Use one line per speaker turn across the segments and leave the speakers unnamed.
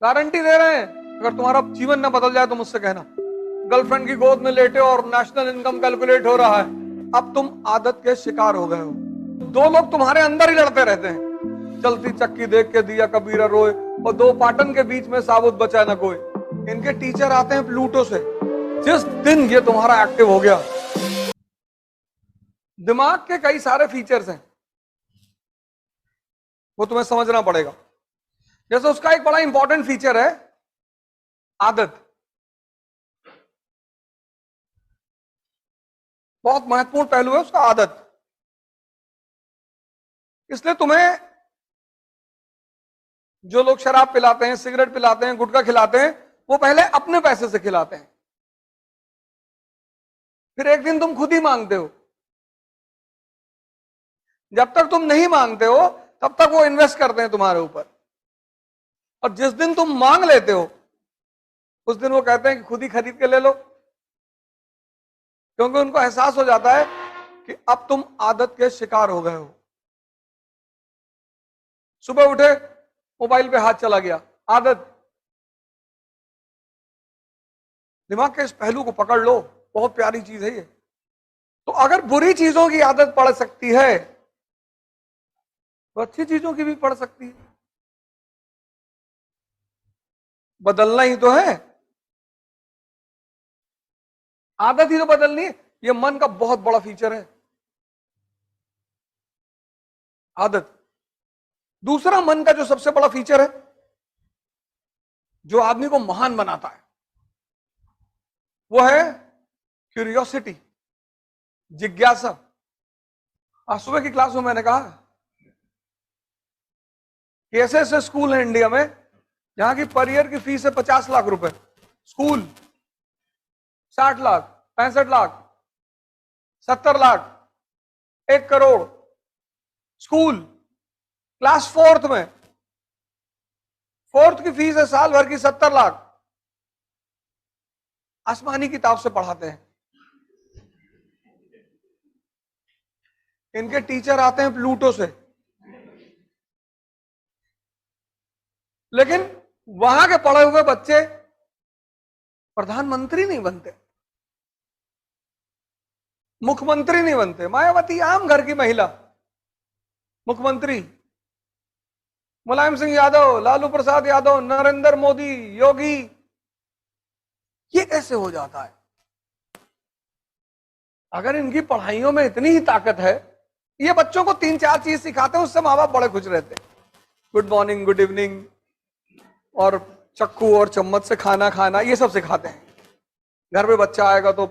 Guarantee दे रहे हैं, अगर तुम्हारा जीवन न बदल जाए तो मुझसे कहना। गर्लफ्रेंड की गोद में लेटे और नेशनल इनकम कैलकुलेट हो रहा है, अब तुम आदत के शिकार हो गए हो। दो लोग तुम्हारे अंदर ही लड़ते रहते हैं, चलती चक्की देख के दिया कबीरा रोए, और दो पाटन के बीच में साबुत बचा न कोई। इनके टीचर आते हैं प्लूटो से। जिस दिन ये तुम्हारा एक्टिव हो गया, दिमाग के कई सारे फीचर्स हैं, वो तुम्हें समझना पड़ेगा। जैसे उसका एक बड़ा इंपॉर्टेंट फीचर है आदत, बहुत महत्वपूर्ण पहलू है उसका आदत। इसलिए तुम्हें जो लोग शराब पिलाते हैं, सिगरेट पिलाते हैं, गुटखा खिलाते हैं, वो पहले अपने पैसे से खिलाते हैं, फिर एक दिन तुम खुद ही मांगते हो। जब तक तुम नहीं मांगते हो तब तक वो इन्वेस्ट करते हैं तुम्हारे ऊपर, और जिस दिन तुम मांग लेते हो उस दिन वो कहते हैं कि खुद ही खरीद के ले लो, क्योंकि उनको एहसास हो जाता है कि अब तुम आदत के शिकार हो गए हो। सुबह उठे, मोबाइल पे हाथ चला गया, आदत। दिमाग के इस पहलू को पकड़ लो, बहुत प्यारी चीज है ये। तो अगर बुरी चीजों की आदत पड़ सकती है तो अच्छी चीजों की भी पड़ सकती है। बदलना ही तो है, आदत ही तो बदलनी है। ये मन का बहुत बड़ा फीचर है, आदत। दूसरा मन का जो सबसे बड़ा फीचर है, जो आदमी को महान बनाता है, वो है क्यूरियोसिटी, जिज्ञासा। आज सुबह की क्लास में मैंने कहा कि ऐसे ऐसे स्कूल हैं इंडिया में जहां की पर ईयर की फीस है 50 लाख रुपए, school 60 lakh, 65 lakh, 70 lakh, 1 crore. School class fourth में, फोर्थ की फीस है साल भर की 70 लाख। आसमानी किताब से पढ़ाते हैं, इनके टीचर आते हैं प्लूटो से। लेकिन वहां के पढ़े हुए बच्चे प्रधानमंत्री नहीं बनते, मुख्यमंत्री नहीं बनते। मायावती आम घर की महिला मुख्यमंत्री, मुलायम सिंह यादव, लालू प्रसाद यादव, नरेंद्र मोदी, योगी, ये कैसे हो जाता है? अगर इनकी पढ़ाइयों में इतनी ही ताकत है, ये बच्चों को 3-4 चीज सिखाते हैं, उससे माँ बाप बड़े खुश रहते हैं। गुड मॉर्निंग, गुड इवनिंग, और चक्कू और चम्मच से खाना खाना, ये सब सिखाते हैं। घर में बच्चा आएगा तो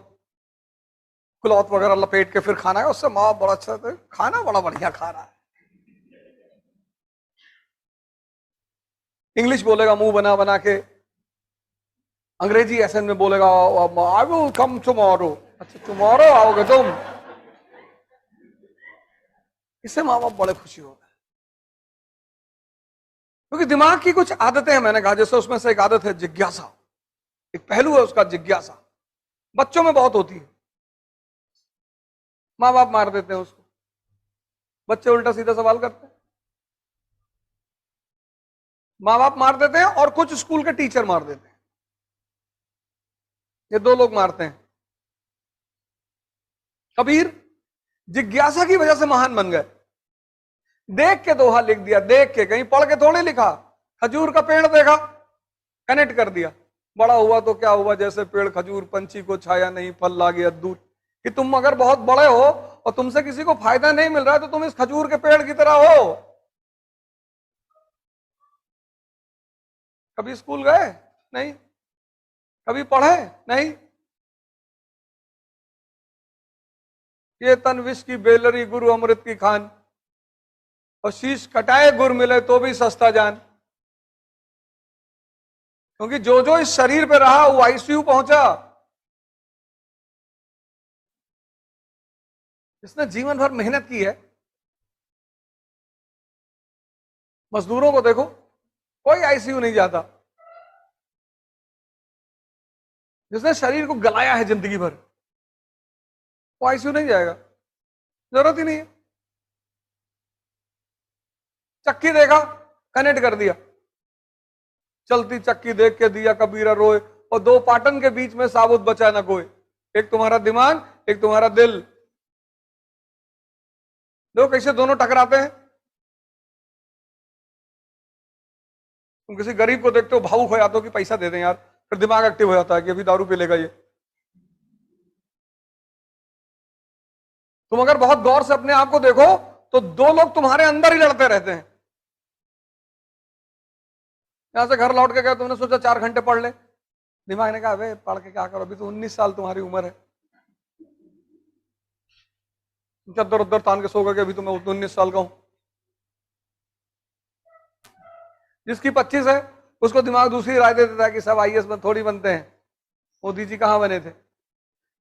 क्लॉथ वगैरह लपेट के फिर खाना है, उससे माँ बाप बड़ा अच्छा है, खाना बड़ा बढ़िया खा रहा है। इंग्लिश बोलेगा मुंह बना बना के, अंग्रेजी एसेंट में बोलेगा आई विल कम टुमारो। अच्छा टुमारो आओगे तुम? इससे माँ बाप बड़े खुशी होते हैं, क्योंकि दिमाग की कुछ आदतें हैं। मैंने कहा जैसे उसमें से एक आदत है जिज्ञासा, एक पहलू है उसका जिज्ञासा, बच्चों में बहुत होती है। माँ बाप मार देते हैं उसको, बच्चे उल्टा सीधा सवाल करते हैं। माँ बाप मार देते हैं और कुछ स्कूल के टीचर मार देते हैं, ये दो लोग मारते हैं। कबीर जिज्ञासा की वजह से महान बन गए। देख के दोहा लिख दिया, देख के, कहीं पढ़ के थोड़ी लिखा। खजूर का पेड़ देखा, कनेक्ट कर दिया, बड़ा हुआ तो क्या हुआ, जैसे पेड़ खजूर, पंछी को छाया नहीं, फल ला गया दूर। कि तुम अगर बहुत बड़े हो और तुमसे किसी को फायदा नहीं मिल रहा है तो तुम इस खजूर के पेड़ की तरह हो। कभी स्कूल गए? नहीं। कभी पढ़े? नहीं। ये तन विष की बेलरी, गुरु अमृत की खान, और शीश कटाए गुर मिले तो भी सस्ता जान। क्योंकि जो जो इस शरीर पे रहा वो आईसीयू पहुंचा। इसने जीवन भर मेहनत की है। मजदूरों को देखो, कोई आईसीयू नहीं जाता। जिसने शरीर को गलाया है जिंदगी भर, वो आईसीयू नहीं जाएगा, जरूरत ही नहीं है। चक्की देखा, कनेक्ट कर दिया, चलती चक्की देख के दिया कबीरा रोए, और दो पाटन के बीच में साबुत बचा न कोई। एक तुम्हारा दिमाग, एक तुम्हारा दिल। देखो कैसे दोनों टकराते हैं। तुम किसी गरीब को देखते हो, भावुक हो जाते हो कि पैसा दे दें यार, फिर दिमाग एक्टिव हो जाता है कि अभी दारू पी लेगा ये। तुम अगर बहुत गौर से अपने आप को देखो तो दो लोग तुम्हारे अंदर ही लड़ते रहते हैं। यहां से घर लौट के गए, तुमने सोचा 4 घंटे पढ़ ले, दिमाग ने कहा अबे पढ़ के क्या करो, अभी तो 19 साल तुम्हारी उम्र है। चद्दर उद्दर तान के सो गए, अभी तो मैं 19 साल का हूं। जिसकी 25 है उसको दिमाग दूसरी राय दे देता है कि सब आईएएस में थोड़ी बनते हैं, मोदी जी कहां बने थे।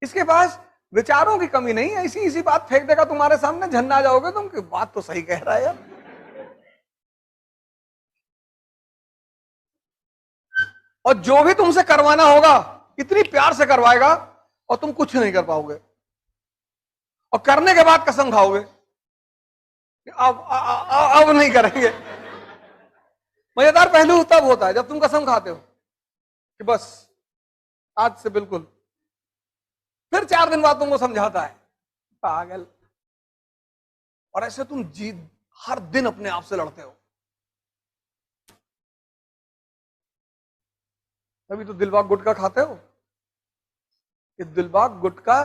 इसके पास विचारों की कमी नहीं है, इसी इसी बात फेंक देगा तुम्हारे सामने, झन्ना जाओगे तुम कि बात तो सही कह रहा है यार। और जो भी तुमसे करवाना होगा इतनी प्यार से करवाएगा और तुम कुछ नहीं कर पाओगे, और करने के बाद कसम खाओगे अब नहीं करेंगे। मजेदार पहलू तब होता है जब तुम कसम खाते हो कि बस आज से बिल्कुल, फिर 4 दिन बाद तुमको समझाता है पागल। और ऐसे तुम जीत हर दिन अपने आप से लड़ते हो। अभी तो दिलबाग गुटखा खाते हो। ये दिलबाग गुटखा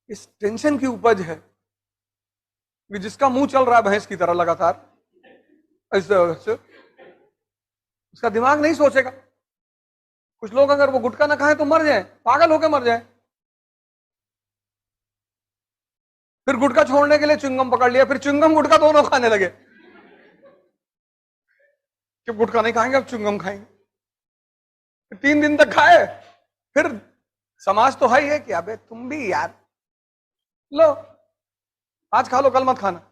इस टेंशन की उपज है कि जिसका मुंह चल रहा है भैंस की तरह लगातार, ऐसे उसका दिमाग नहीं सोचेगा। कुछ लोग अगर वो गुटखा ना खाएं तो मर जाएं, पागल होकर मर जाएं। फिर गुटखा छोड़ने के लिए च्युइंगम पकड़ लिया, फिर च्युइंगम गुटखा दोनों खाने लगे कि गुटखा नहीं खाएंगे अब च्युइंगम खाएंगे। 3 दिन तक खाए, फिर समाज तो है ही है कि अबे तुम भी यार लो आज खा लो कल मत खाना।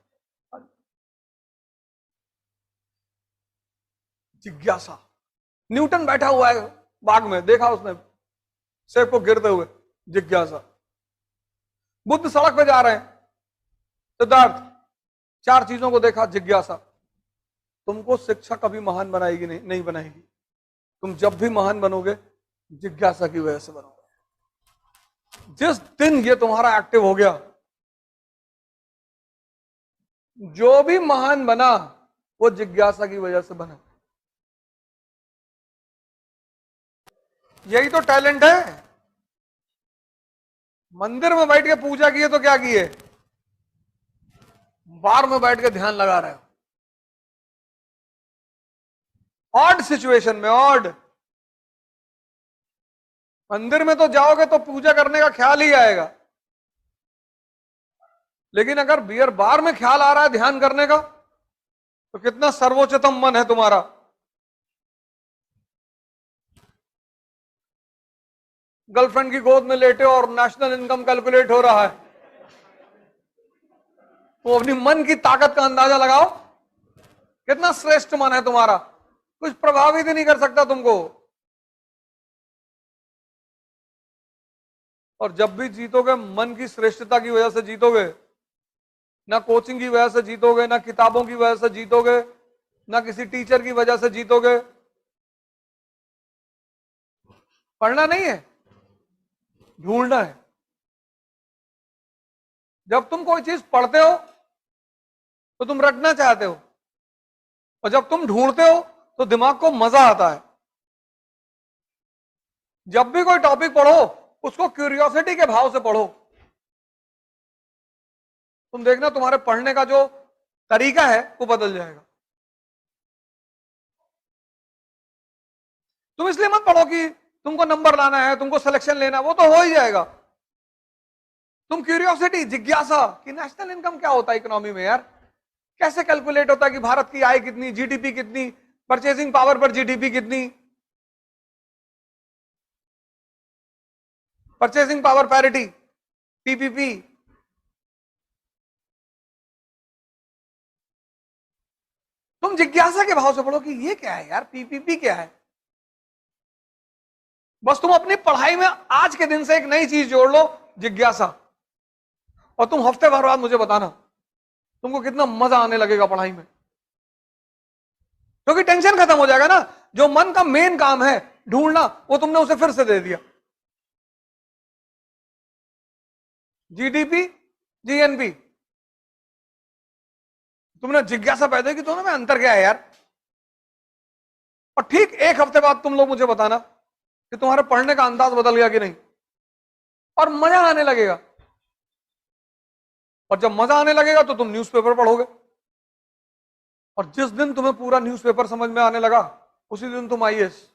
जिज्ञासा। न्यूटन बैठा हुआ है बाग में, देखा उसने सेब को गिरते हुए, जिज्ञासा। बुद्ध सड़क पे जा रहे हैं, सिद्धार्थ 4 चीजों को देखा, जिज्ञासा। तुमको शिक्षा कभी महान बनाएगी नहीं बनाएगी। तुम जब भी महान बनोगे जिज्ञासा की वजह से बनोगे। जिस दिन ये तुम्हारा एक्टिव हो गया, जो भी महान बना वो जिज्ञासा की वजह से बना। यही तो टैलेंट है। मंदिर में बैठ के पूजा किए तो क्या किए, बार में बैठ के ध्यान लगा रहे हो। ऑड सिचुएशन में, ऑड। मंदिर में तो जाओगे तो पूजा करने का ख्याल ही आएगा, लेकिन अगर बियर बार में ख्याल आ रहा है ध्यान करने का तो कितना सर्वोच्चतम मन है तुम्हारा। गर्लफ्रेंड की गोद में लेटे और नेशनल इनकम कैलकुलेट हो रहा है, तो अपनी मन की ताकत का अंदाजा लगाओ, कितना श्रेष्ठ मन है तुम्हारा। कुछ प्रभावित ही नहीं कर सकता तुमको। और जब भी जीतोगे मन की श्रेष्ठता की वजह से जीतोगे, ना कोचिंग की वजह से जीतोगे, ना किताबों की वजह से जीतोगे, ना किसी टीचर की वजह से जीतोगे। पढ़ना नहीं है, ढूंढना है। जब तुम कोई चीज पढ़ते हो तो तुम रटना चाहते हो, और जब तुम ढूंढते हो तो दिमाग को मजा आता है। जब भी कोई टॉपिक पढ़ो उसको क्यूरियोसिटी के भाव से पढ़ो। तुम देखना तुम्हारे पढ़ने का जो तरीका है वो बदल जाएगा। तुम इसलिए मत पढ़ो कि तुमको नंबर लाना है, तुमको सिलेक्शन लेना है, वो तो हो ही जाएगा। तुम क्यूरियोसिटी, जिज्ञासा कि नेशनल इनकम क्या होता है इकोनॉमी में यार, कैसे कैलकुलेट होता है कि भारत की आय कितनी, जीडीपी कितनी, परचेसिंग पावर पर जीडीपी कितनी, परचेसिंग पावर पैरिटी, पीपीपी। तुम जिज्ञासा के भाव से पढ़ो कि ये क्या है यार, पीपीपी क्या है। बस तुम अपनी पढ़ाई में आज के दिन से एक नई चीज जोड़ लो, जिज्ञासा, और तुम हफ्ते भर बाद मुझे बताना तुमको कितना मजा आने लगेगा पढ़ाई में, क्योंकि टेंशन खत्म हो जाएगा ना। जो मन का मेन काम है ढूंढना, वो तुमने उसे फिर से दे दिया। जीडीपी, जीएनपी, तुमने जिज्ञासा पैदा की, दोनों में अंतर क्या है यार? और ठीक एक हफ्ते बाद तुम लोग मुझे बताना कि तुम्हारे पढ़ने का अंदाज बदल गया कि नहीं, और मजा आने लगेगा। और जब मजा आने लगेगा तो तुम न्यूज़पेपर पढ़ोगे, और जिस दिन तुम्हें पूरा न्यूज़पेपर समझ में आने लगा उसी दिन तुम आईएएस।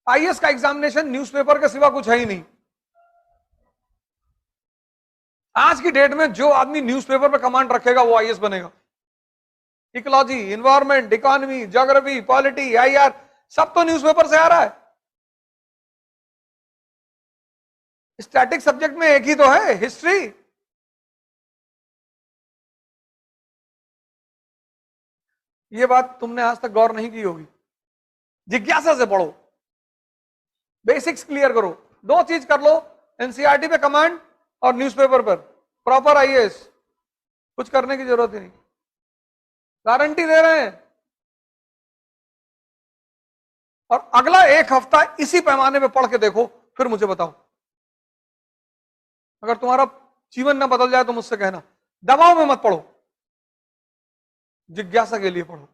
आईएएस का एग्जामिनेशन न्यूज़पेपर के सिवा कुछ है ही नहीं। आज की डेट में जो आदमी न्यूज़पेपर पे कमांड रखेगा वो आईएएस बनेगा। Ecology, environment, economy, geography, polity, IR, सब तो न्यूज़पेपर से आ रहा है। स्टैटिक सब्जेक्ट में एक ही तो है, हिस्ट्री। ये बात तुमने आज तक गौर नहीं की होगी। जिज्ञासा से पढ़ो, बेसिक्स क्लियर करो, दो चीज कर लो, एनसीईआरटी पे कमांड और न्यूज़पेपर पर प्रॉपर आईएएस। कुछ करने की जरूरत ही नहीं, गारंटी दे रहे हैं। और अगला एक हफ्ता इसी पैमाने पे पढ़ के देखो, फिर मुझे बताओ। अगर तुम्हारा जीवन ना बदल जाए तो मुझसे कहना। दबाव में मत पढ़ो, जिज्ञासा के लिए पढ़ो।